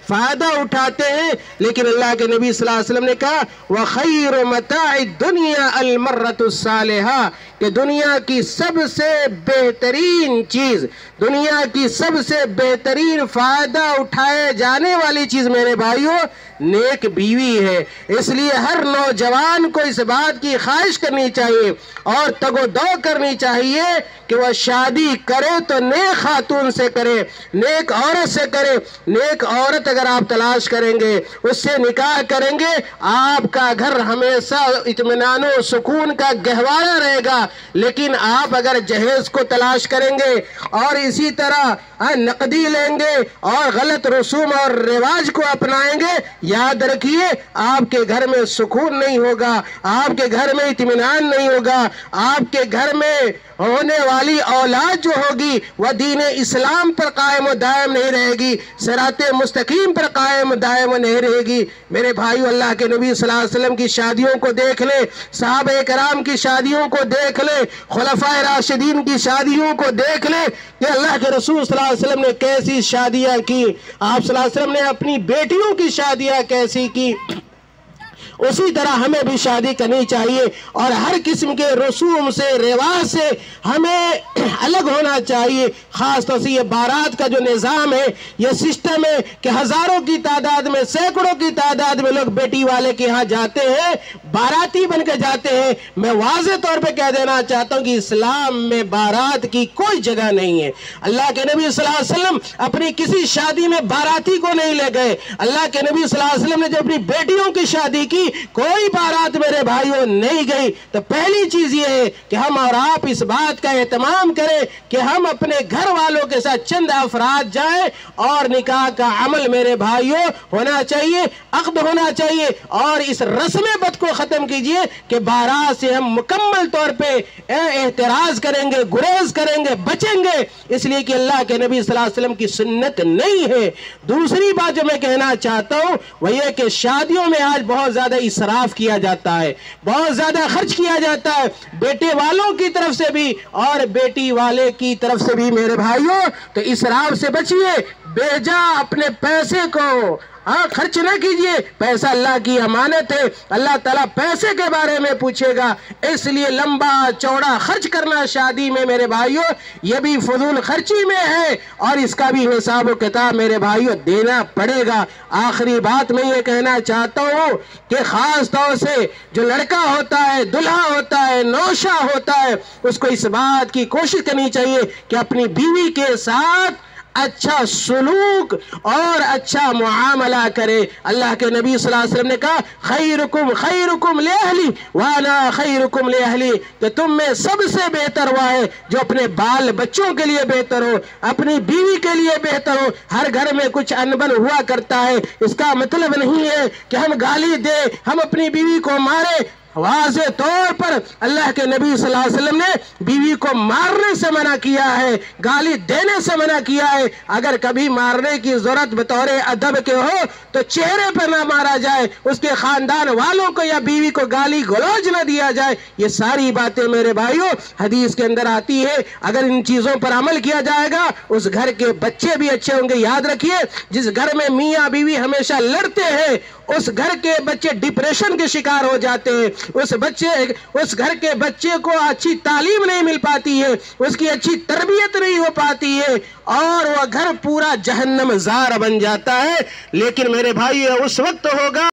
فائدہ اٹھاتے ہیں، لیکن اللہ کے نبی صلی اللہ علیہ وسلم نے کہا وَخَيْرُ مَتَاعِ الدُّنْيَا الْمَرَّةُ الصَّالِحَةُ کہ دنیا کی سب سے بہترین چیز، دنیا کی سب سے بہترین فائدہ اٹھائے جانے والی چیز میرے بھائیوں نیک بیوی ہے۔ اس لیے ہر نوجوان کو اس بات کی خواہش کرنی چاہیے اور تگ و دو کرنی چاہیے کہ وہ شادی کرے تو نیک خاتون سے کرے، نیک عورت سے کرے۔ نیک عورت اگر آپ تلاش کریں گے، اس سے نکاح کریں گے، آپ کا گھر ہمیشہ اطمینان و سکون کا گہوارہ رہے گا۔ لیکن آپ اگر جہیز کو تلاش کریں گے اور اسی طرح نقدی لیں گے اور غلط رسوم اور رواج کو اپنائیں گے، یاد رکھیے آپ کے گھر میں سکون نہیں ہوگا، آپ کے گھر میں اطمینان نہیں ہوگا، آپ کے گھر میں ہونے والی اولاد جو ہوگی وہ دین اسلام پر قائم و دائم نہیں رہے گی، صراط مستقیم پر قائم و دائم نہیں رہے گی۔ میرے بھائیو، اللہ کے نبی صلی اللہ علیہ وسلم کی شادیوں کو دیکھ لیں، صحابہ کرام کی شادیوں کو دیکھ لیں، خلفائے راشدین کی شادیوں کو دیکھ لیں کہ اللہ کے رسول صلی اللہ علیہ وسلم نے کیسی شادیاں کی، آپ صلی اللہ علیہ وسلم نے اپنی بیٹیوں کی شادیاں کیسی کی۔ اسی طرح ہمیں بھی شادی کرنی چاہیے اور ہر قسم کے رسوم سے، رواج سے ہمیں الگ ہونا چاہیے۔ خاص طور سے یہ بارات کا جو نظام ہے، یہ سسٹم ہے کہ ہزاروں کی تعداد میں، سینکڑوں کی تعداد میں لوگ بیٹی والے کے ہاں جاتے ہیں، باراتی بن کے جاتے ہیں۔ میں واضح طور پہ کہہ دینا چاہتا ہوں کہ اسلام میں بارات کی کوئی جگہ نہیں ہے۔ اللہ کے نبی صلی اللہ علیہ وسلم اپنی کسی شادی میں باراتی کو نہیں لے گئے۔ اللہ کے نبی صلی اللہ علیہ وسلم نے جب اپنی بیٹیوں کی شادی کی، کوئی بارات میرے بھائیوں نہیں گئی۔ تو پہلی چیز یہ ہے کہ ہم اور آپ اس بات کا اہتمام کریں کہ ہم اپنے گھر والوں کے ساتھ چند افراد جائیں اور نکاح کا عمل میرے بھائیوں ہونا چاہیے، عقد ہونا چاہیے، اور اس رسم بد کو ختم کیجئے کہ بارات سے ہم مکمل طور پہ احتراز کریں گے، گریز کریں گے، بچیں گے، اس لیے کہ اللہ کے نبی صلی اللہ علیہ وسلم کی سنت نہیں ہے۔ دوسری بات جو میں کہنا چاہتا ہوں وہ یہ کہ شادیوں میں آج بہت زیادہ اسراف کیا جاتا ہے، بہت زیادہ خرچ کیا جاتا ہے، بیٹے والوں کی طرف سے بھی اور بیٹی والے کی طرف سے بھی میرے بھائیوں۔ تو اسراف سے بچیے، بے جا اپنے پیسے کو خرچ نہ کیجئے۔ پیسہ اللہ کی امانت ہے، اللہ تعالیٰ پیسے کے بارے میں پوچھے گا، اس لیے لمبا چوڑا خرچ کرنا شادی میں میرے بھائیوں یہ بھی فضول خرچی میں ہے اور اس کا بھی حساب و کتاب میرے بھائیوں دینا پڑے گا۔ آخری بات میں یہ کہنا چاہتا ہوں کہ خاص طور سے جو لڑکا ہوتا ہے، دلہا ہوتا ہے، نوشا ہوتا ہے، اس کو اس بات کی کوشش کرنی چاہیے کہ اپنی بیوی کے ساتھ اچھا سلوک اور اچھا معاملہ کرے۔ اللہ کے نبی صلی اللہ علیہ وسلم نے کہا خیرکم خیرکم لأہلی وانا خیرکم لأہلی کہ تم میں سب سے بہتر وہ ہے جو اپنے بال بچوں کے لیے بہتر ہو، اپنی بیوی کے لیے بہتر ہو۔ ہر گھر میں کچھ انبن ہوا کرتا ہے، اس کا مطلب نہیں ہے کہ ہم گالی دیں، ہم اپنی بیوی کو ماریں۔ واضح طور پر اللہ کے نبی صلی اللہ علیہ وسلم نے بیوی کو مارنے سے منع کیا ہے، گالی دینے سے منع کیا ہے۔ اگر کبھی مارنے کی ضرورت بطور ادب کے ہو تو چہرے پر نہ مارا جائے، اس کے خاندان والوں کو یا بیوی کو گالی گلوچ نہ دیا جائے۔ یہ ساری باتیں میرے بھائیوں حدیث کے اندر آتی ہے۔ اگر ان چیزوں پر عمل کیا جائے گا اس گھر کے بچے بھی اچھے ہوں گے۔ یاد رکھیے جس گھر میں میاں بیوی ہمیشہ لڑتے ہیں اس گھر کے بچے ڈپریشن کے شکار ہو جاتے ہیں، اس گھر کے بچے کو اچھی تعلیم نہیں مل پاتی ہے، اس کی اچھی تربیت نہیں ہو پاتی ہے اور وہ گھر پورا جہنم زار بن جاتا ہے۔ لیکن میرے بھائی اس وقت ہوگا